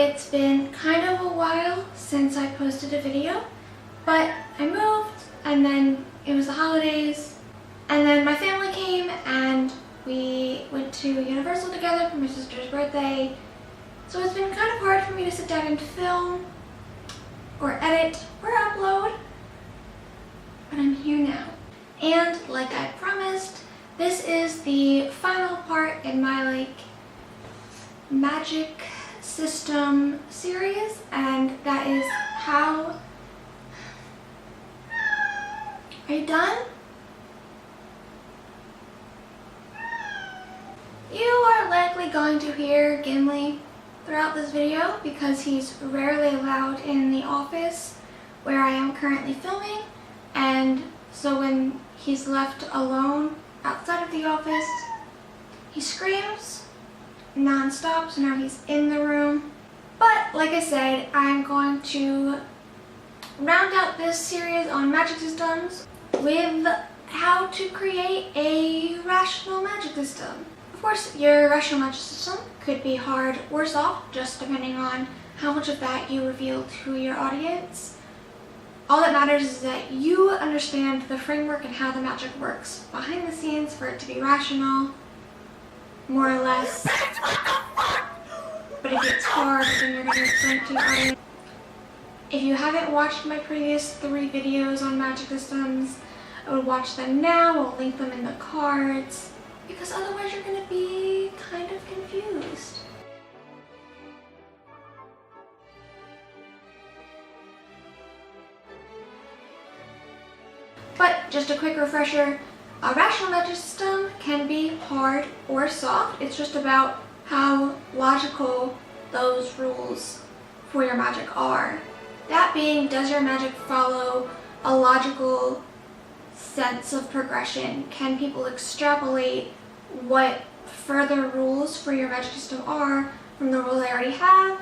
it's been kind of a while since I posted a video, but I moved and then it was the holidays and then my family came and we went to Universal together for my sister's birthday. So it's been kind of hard for me to sit down and film or edit or upload, but I'm here now. And like I promised, this is the final part in my magic system series, and that is how... Are you done? You are likely going to hear Gimli throughout this video because he's rarely allowed in the office where I am currently filming, and so when he's left alone outside of the office, he screams non-stop, so now he's in the room. But like I said, I'm going to round out this series on magic systems with how to create a rational magic system. Of course, your rational magic system could be hard or soft, just depending on how much of that you reveal to your audience. All that matters is that you understand the framework and how the magic works behind the scenes for it to be rational, more or less. But if it's hard, then you're going to explain it to your audience. If you haven't watched my previous 3 videos on magic systems, I would watch them now. I'll link them in the cards, because otherwise you're going to be kind of confused. But just a quick refresher, a rational magic system can be hard or soft. It's just about how logical those rules for your magic are. That being, does your magic follow a logical sense of progression? Can people extrapolate what further rules for your magic system are from the rules they already have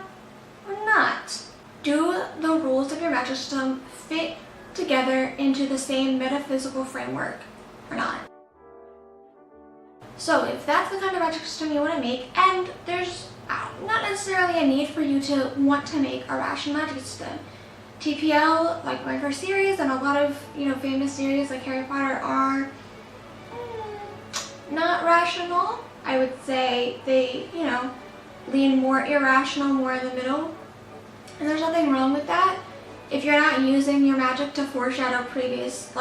or not? Do the rules of your magic system fit together into the same metaphysical framework or not? So if that's the kind of magic system you want to make, and there's not necessarily a need for you to want to make a rational magic system. TPL, like my first series, and a lot of famous series like Harry Potter are not rational. I would say they lean more irrational, more in the middle, and there's nothing wrong with that if you're not using your magic to foreshadow previous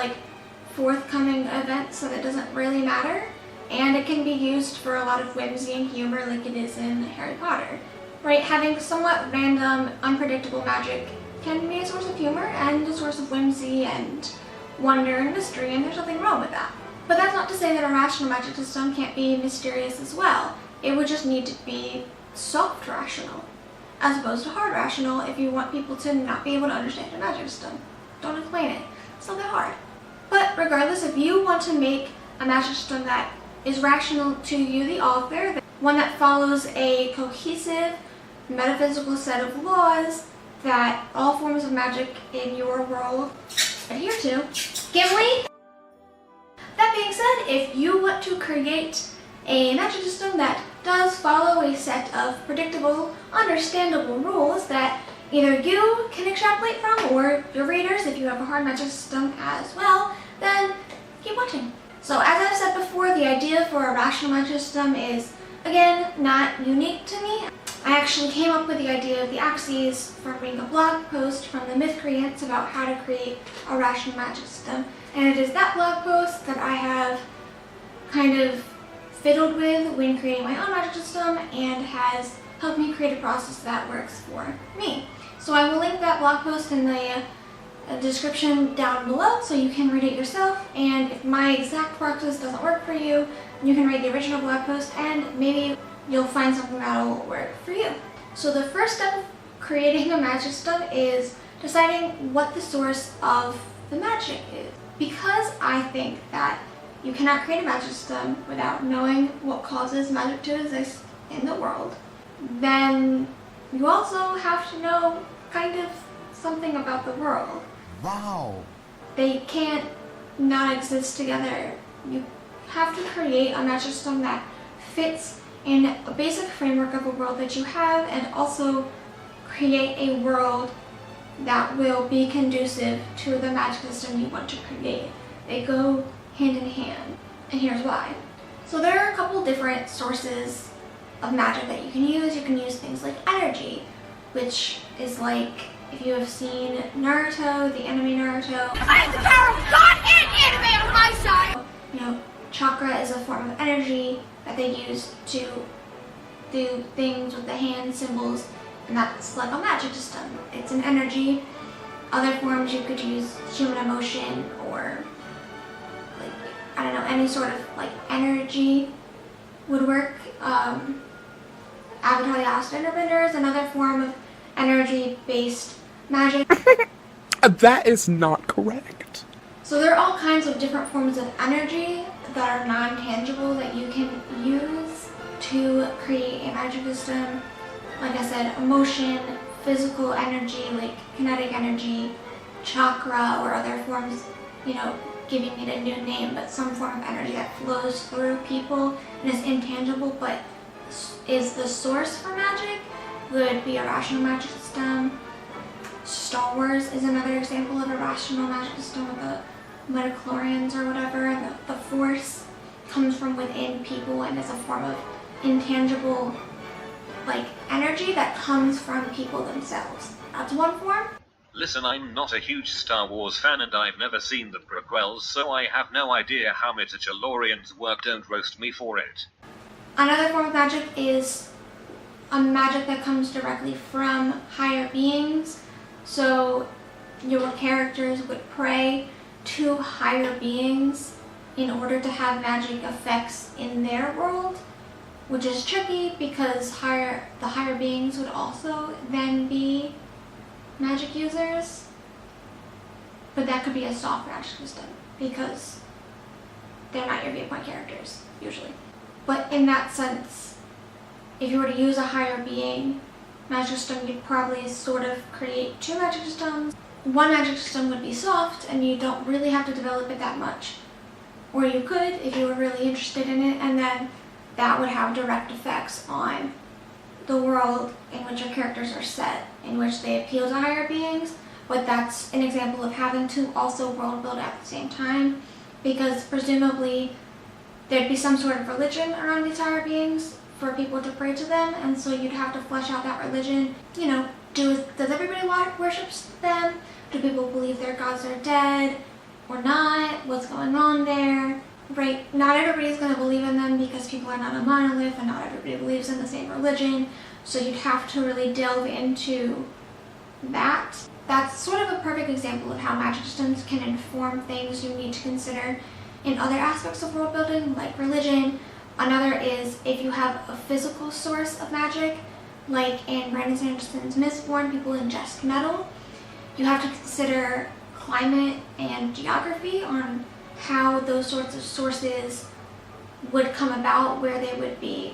forthcoming events, then it doesn't really matter. And it can be used for a lot of whimsy and humor like it is in Harry Potter. Right? Having somewhat random, unpredictable magic can be a source of humor and a source of whimsy and wonder and mystery, and there's nothing wrong with that. But that's not to say that a rational magic system can't be mysterious as well. It would just need to be soft rational, as opposed to hard rational if you want people to not be able to understand your magic system. Don't explain it. It's not that hard. But regardless, if you want to make a magic system that is rational to you, the author, one that follows a cohesive metaphysical set of laws that all forms of magic in your world adhere to, Gimli! That being said, if you want to create a magic system that does follow a set of predictable, understandable rules that either you can extrapolate from or your readers, if you have a hard magic system as well, then keep watching. So as I've said before, the idea for a rational magic system is, again, not unique to me. I actually came up with the idea of the axes from reading a blog post from the Mythcreants about how to create a rational magic system. And it is that blog post that I have kind of fiddled with when creating my own magic system and has helped me create a process that works for me. So I will link that blog post in the description down below so you can read it yourself, and if my exact process doesn't work for you, you can read the original blog post and maybe you'll find something that'll work for you. So the first step of creating a magic system is deciding what the source of the magic is. Because I think that you cannot create a magic system without knowing what causes magic to exist in the world, then you also have to know kind of something about the world. Wow! They can't not exist together. You have to create a magic system that fits in a basic framework of a world that you have and also create a world that will be conducive to the magic system you want to create. They go hand in hand, and here's why. So there are a couple different sources of magic that you can use. You can use things like energy, which is like, if you have seen Naruto, the anime Naruto, I have the power of God and anime on my side! You know, chakra is a form of energy that they use to do things with the hand symbols, and that's like a magic system. It's an energy. Other forms you could use human emotion, or like, I don't know, any sort of like energy would work. Avatar the Last Airbender is another form of energy-based magic. That is not correct. So there are all kinds of different forms of energy that are non-tangible that you can use to create a magic system. Like I said, emotion, physical energy, like kinetic energy, chakra, or other forms, you know, giving it a new name, but some form of energy that flows through people and is intangible but is the source for magic would be a rational magic system. Star Wars is another example of a rational magic system with the midichlorians or whatever, and the force comes from within people and is a form of intangible like energy that comes from people themselves. That's one form. Listen, I'm not a huge Star Wars fan and I've never seen the prequels, so I have no idea how midichlorians work. Don't roast me for it. Another form of magic is a magic that comes directly from higher beings. So your characters would pray to higher beings in order to have magic effects in their world, which is tricky because the higher beings would also then be magic users. But that could be a soft magic system because they're not your viewpoint characters usually. But in that sense, if you were to use a higher being magic system, you'd probably sort of create two magic systems. One magic system would be soft and you don't really have to develop it that much. Or you could if you were really interested in it, and then that would have direct effects on the world in which your characters are set, in which they appeal to higher beings. But that's an example of having to also world build at the same time, because presumably there'd be some sort of religion around these higher beings for people to pray to them, and so you'd have to flesh out that religion. You know, does everybody worship them? Do people believe their gods are dead or not? What's going on there? Right? Not everybody's going to believe in them because people are not a monolith and not everybody believes in the same religion. So you'd have to really delve into that. That's sort of a perfect example of how magic systems can inform things you need to consider in other aspects of world building, like religion. Another is if you have a physical source of magic, like in Brandon Sanderson's Mistborn, people ingest metal. You have to consider climate and geography on how those sorts of sources would come about, where they would be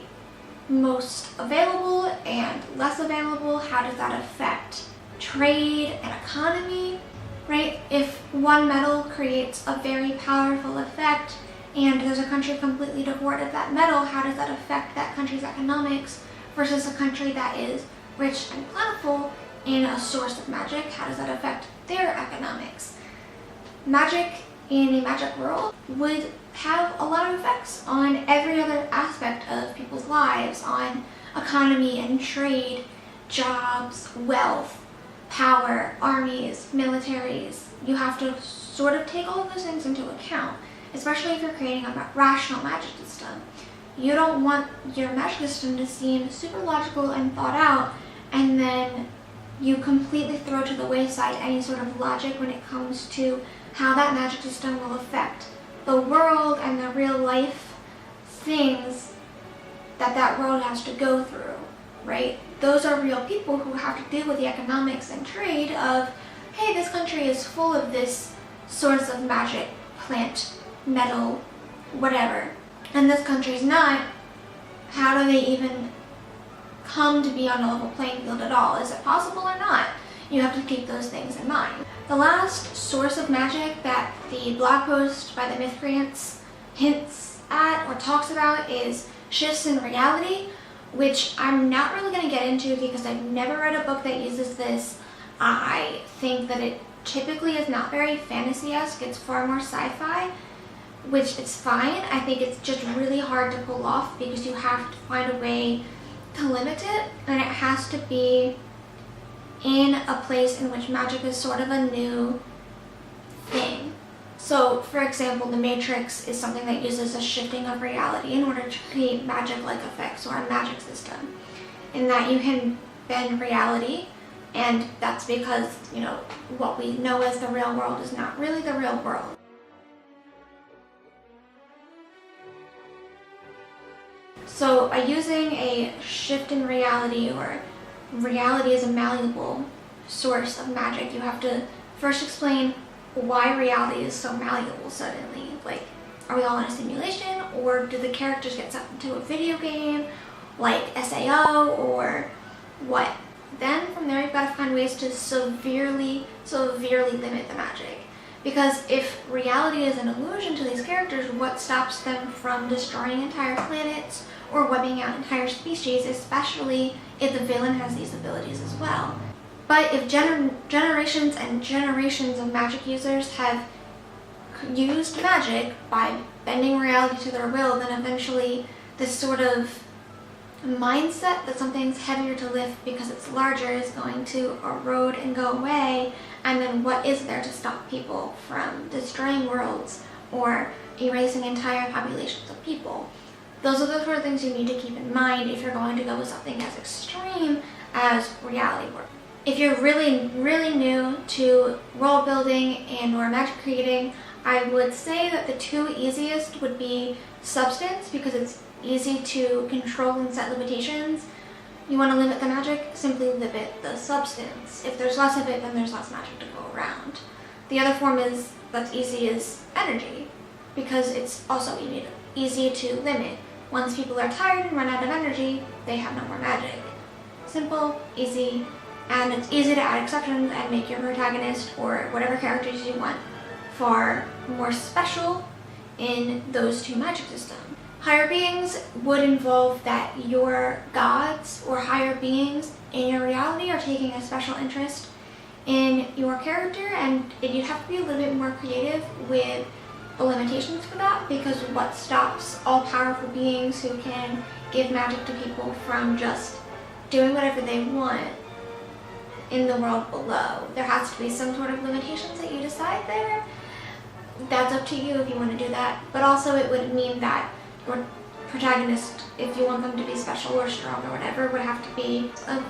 most available and less available. How does that affect trade and economy, right? If one metal creates a very powerful effect and there's a country completely devoid of that metal, how does that affect that country's economics versus a country that is rich and plentiful in a source of magic? How does that affect their economics? Magic in a magic world would have a lot of effects on every other aspect of people's lives, on economy and trade, jobs, wealth, power, armies, militaries. You have to sort of take all of those things into account, especially if you're creating a rational magic system. You don't want your magic system to seem super logical and thought out, and then you completely throw to the wayside any sort of logic when it comes to how that magic system will affect the world and the real life things that world has to go through, right? Those are real people who have to deal with the economics and trade of, hey, this country is full of this source of magic, plant, metal, whatever, and this country's not. How do they even come to be on a level playing field at all? Is it possible or not? You have to keep those things in mind. The last source of magic that the blog post by the Mythcreants hints at or talks about is shifts in reality. which I'm not really going to get into because I've never read a book that uses this. I think that it typically is not very fantasy-esque. It's far more sci-fi, which is fine. I think it's just really hard to pull off because you have to find a way to limit it, and it has to be in a place in which magic is sort of a new thing. So, for example, the Matrix is something that uses a shifting of reality in order to create magic-like effects, or a magic system, in that you can bend reality, and that's because, you know, what we know as the real world is not really the real world. So, by using a shift in reality, or reality is a malleable source of magic, you have to first explain why reality is so malleable suddenly. Like, are we all in a simulation, or do the characters get sucked into a video game like SAO, or what? Then from there you've got to find ways to severely limit the magic. Because if reality is an illusion to these characters, what stops them from destroying entire planets or wiping out entire species, especially if the villain has these abilities as well? But if generations and generations of magic users have used magic by bending reality to their will, then eventually this sort of mindset that something's heavier to lift because it's larger is going to erode and go away. And then what is there to stop people from destroying worlds or erasing entire populations of people? Those are the sort of things you need to keep in mind if you're going to go with something as extreme as reality work. If you're really new to world building and or magic creating, I would say that the two easiest would be substance, because it's easy to control and set limitations. You want to limit the magic, simply limit the substance. If there's less of it, then there's less magic to go around. The other form that's easy is energy, because it's also easy to limit. Once people are tired and run out of energy, they have no more magic. Simple, easy, and it's easy to add exceptions and make your protagonist or whatever characters you want far more special in those two magic systems. Higher beings would involve that your gods or higher beings in your reality are taking a special interest in your character, and you'd have to be a little bit more creative with the limitations for that, because what stops all powerful beings who can give magic to people from just doing whatever they want in the world below? There has to be some sort of limitations that you decide there. That's up to you if you want to do that, but also it would mean that your protagonist, if you want them to be special or strong or whatever, would have to be a,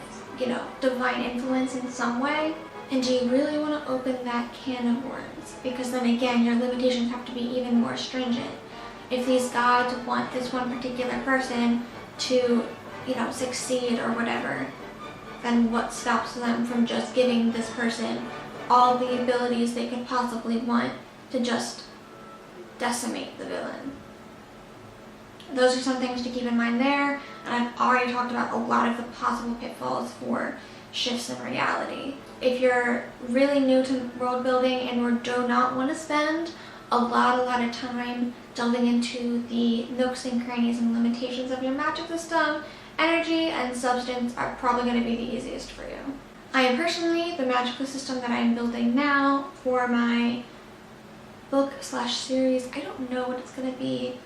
divine influence in some way. And do you really want to open that can of worms? Because then again, your limitations have to be even more stringent. If these gods want this one particular person to, succeed or whatever, then what stops them from just giving this person all the abilities they could possibly want to just decimate the villain? Those are some things to keep in mind there, and I've already talked about a lot of the possible pitfalls for shifts in reality. If you're really new to world building and or do not want to spend a lot of time delving into the nooks and crannies and limitations of your magic system, energy and substance are probably going to be the easiest for you. I am personally the magical system that I am building now for my book/series. I don't know what it's going to be.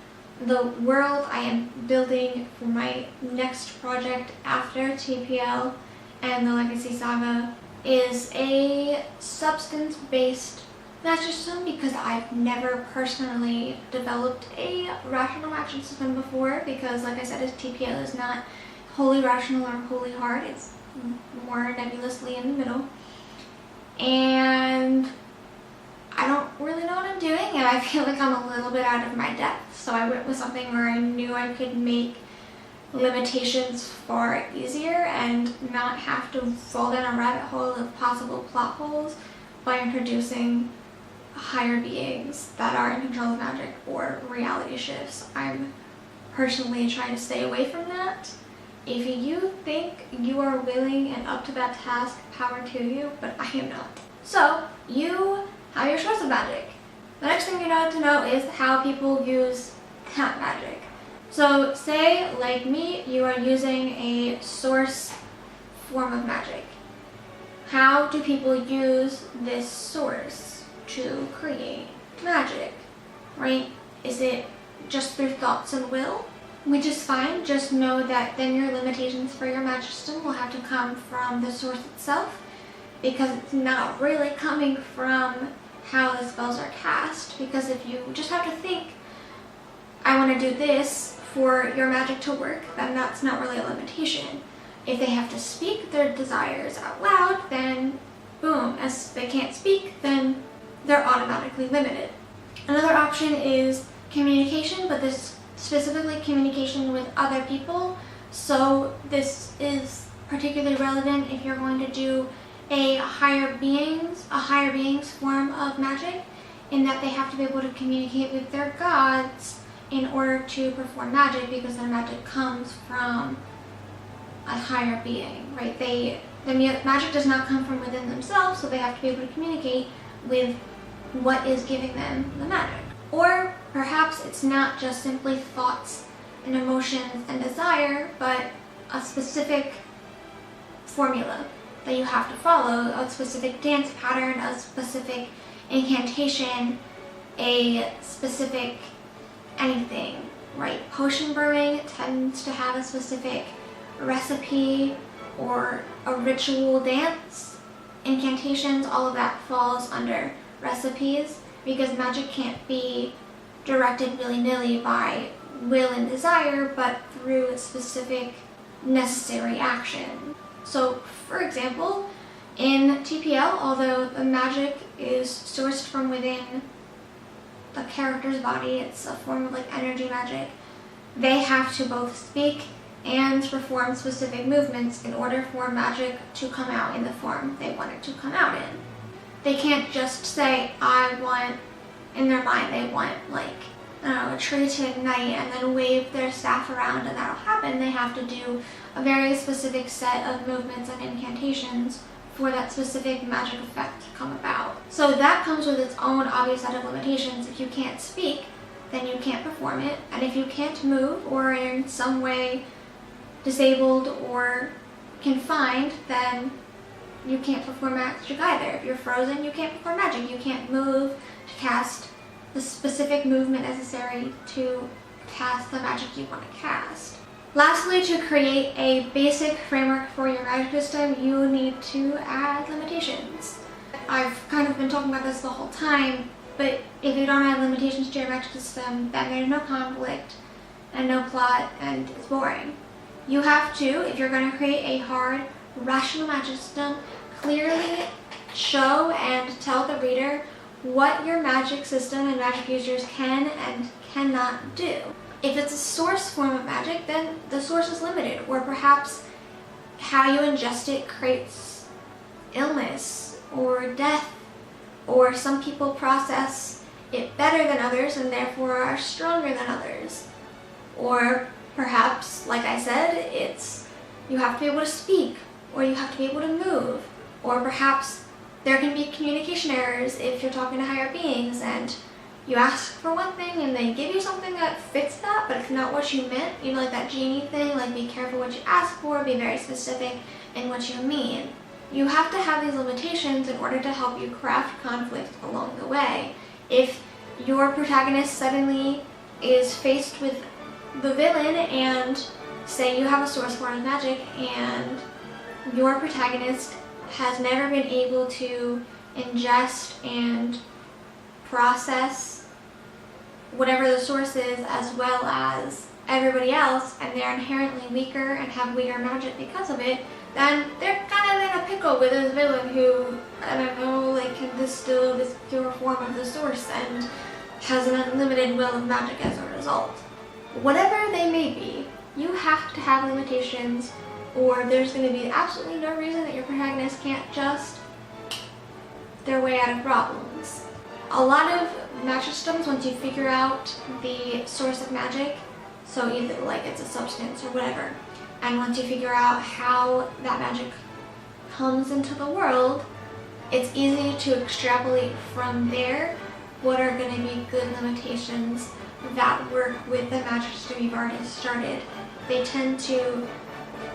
The world I am building for my next project after TPL and the Legacy Saga is a substance-based magic system, because I've never personally developed a rational magic system before, because like I said, TPL is not wholly rational or wholly hard. It's more nebulously in the middle. And I don't really know what I'm doing, and I feel like I'm a little bit out of my depth. So I went with something where I knew I could make limitations far easier and not have to fall down a rabbit hole of possible plot holes by introducing higher beings that are in control of magic or reality shifts. I'm personally trying to stay away from that. If you think you are willing and up to that task, power to you, but I am not. So you have your source of magic. The next thing you need to know is how people use that magic. So say, like me, you are using a source form of magic. How do people use this source to create magic, right? Is it just through thoughts and will? Which is fine, just know that then your limitations for your magic system will have to come from the source itself, because it's not really coming from how the spells are cast. Because if you just have to think, I want to do this for your magic to work, then that's not really a limitation. If they have to speak their desires out loud, then boom, as they can't speak, then they're automatically limited. Another option is communication, but this specifically communication with other people. So this is particularly relevant if you're going to do a higher beings form of magic, in that they have to be able to communicate with their gods in order to perform magic, because their magic comes from a higher being, right? The magic does not come from within themselves, so they have to be able to communicate with what is giving them the magic. Or perhaps it's not just simply thoughts and emotions and desire, but a specific formula that you have to follow, a specific dance pattern, a specific incantation, a specific anything, right? Potion brewing tends to have a specific recipe or a ritual dance. Incantations, all of that falls under recipes, because magic can't be directed willy-nilly by will and desire, but through a specific necessary action. So, for example, in TPL, although the magic is sourced from within the character's body, it's a form of like energy magic, they have to both speak and perform specific movements in order for magic to come out in the form they want it to come out in. They can't just say, in their mind they want like, I don't know, a tree to ignite and then wave their staff around and that'll happen. They have to do a very specific set of movements and incantations for that specific magic effect to come about. So that comes with its own obvious set of limitations. If you can't speak, then you can't perform it. And if you can't move or are in some way disabled or confined, then you can't perform magic either. If you're frozen, you can't perform magic. You can't move to cast the specific movement necessary to cast the magic you want to cast. Lastly, to create a basic framework for your magic system, you need to add limitations. I've kind of been talking about this the whole time, but if you don't add limitations to your magic system, then there's no conflict and no plot, and it's boring. You have to, if you're going to create a hard, rational magic system, clearly show and tell the reader what your magic system and magic users can and cannot do. If it's a source form of magic, then the source is limited, or perhaps how you ingest it creates illness or death, or some people process it better than others and therefore are stronger than others. Or perhaps, like I said, it's you have to be able to speak, or you have to be able to move, or perhaps there can be communication errors if you're talking to higher beings and you ask for one thing and they give you something that fits that, but it's not what you meant. You know, like that genie thing, like be careful what you ask for, be very specific in what you mean. You have to have these limitations in order to help you craft conflict along the way. If your protagonist suddenly is faced with the villain and say you have a source form of magic and your protagonist has never been able to ingest and process whatever the source is as well as everybody else, and they're inherently weaker and have weaker magic because of it, then they're kind of in a pickle with this villain who, I don't know, like can distill this pure form of the source and has an unlimited will of magic as a result. Whatever they may be, you have to have limitations, or there's going to be absolutely no reason that your protagonist can't just their way out of problems. A lot of magic systems, once you figure out the source of magic, so either like it's a substance or whatever, and once you figure out how that magic comes into the world, it's easy to extrapolate from there what are going to be good limitations that work with the magic system you've already started. They tend to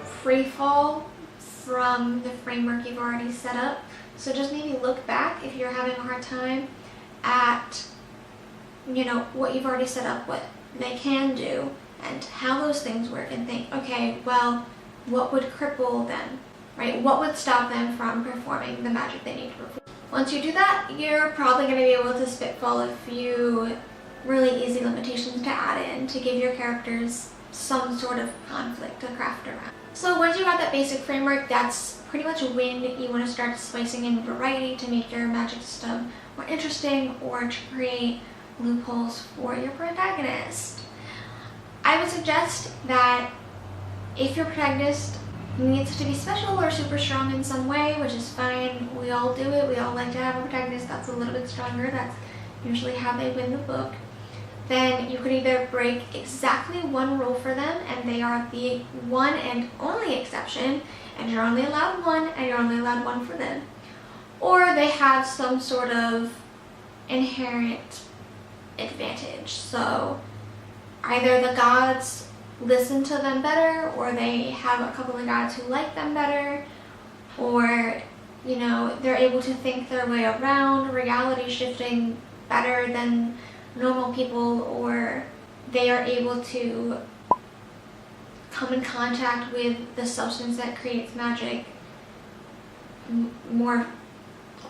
free fall from the framework you've already set up. So just maybe look back if you're having a hard time at, what you've already set up, what they can do, and how those things work, and think, okay, well, what would cripple them, right? What would stop them from performing the magic they need to perform? Once you do that, you're probably going to be able to spitball a few really easy limitations to add in to give your characters some sort of conflict to craft around. So once you have that basic framework, that's pretty much when you want to start spicing in variety to make your magic system more interesting or to create loopholes for your protagonist. I would suggest that if your protagonist needs to be special or super strong in some way, which is fine, we all do it, we all like to have a protagonist that's a little bit stronger, that's usually how they win the book, then you could either break exactly one rule for them and they are the one and only exception and you're only allowed one and you're only allowed one for them, or they have some sort of inherent advantage. So either the gods listen to them better, or they have a couple of gods who like them better, or they're able to think their way around reality shifting better than normal people, or they are able to come in contact with the substance that creates magic more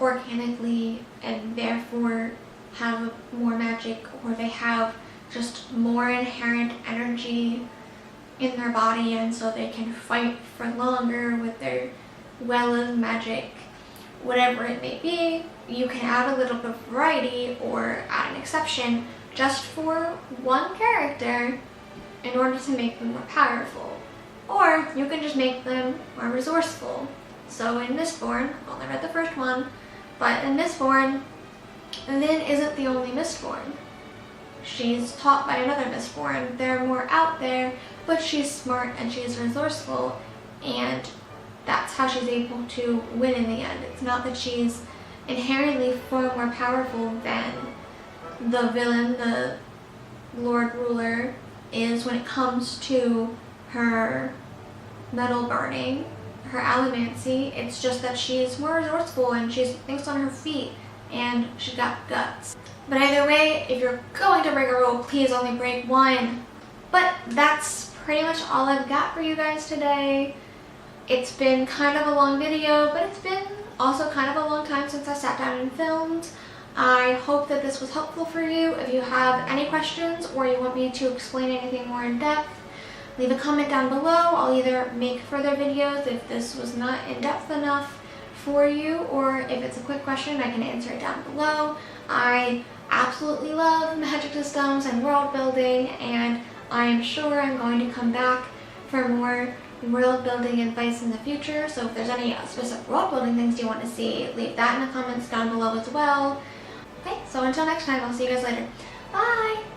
organically and therefore have more magic, or they have just more inherent energy in their body and so they can fight for longer with their well of magic. Whatever it may be, you can add a little bit of variety or add an exception just for one character in order to make them more powerful. Or you can just make them more resourceful. So in Mistborn, I've only read the first one, but in Mistborn, Lynn isn't the only Mistborn. She's taught by another Mistborn. They're more out there, but she's smart and she's resourceful, and that's how she's able to win in the end. It's not that she's inherently far more powerful than the villain, the Lord Ruler, is when it comes to her metal burning, her allomancy. It's just that she's more resourceful and she thinks on her feet and she's got guts. But either way, if you're going to break a rule, please only break one. But that's pretty much all I've got for you guys today. It's been kind of a long video, but it's been also kind of a long time since I sat down and filmed. I hope that this was helpful for you. If you have any questions or you want me to explain anything more in depth, leave a comment down below. I'll either make further videos if this was not in depth enough for you, or if it's a quick question, I can answer it down below. I absolutely love magic systems and world building, and I am sure I'm going to come back for more world building advice in the future. So if there's any specific world building things you want to see, leave that in the comments down below as well. Okay, so until next time, I'll see you guys later. Bye!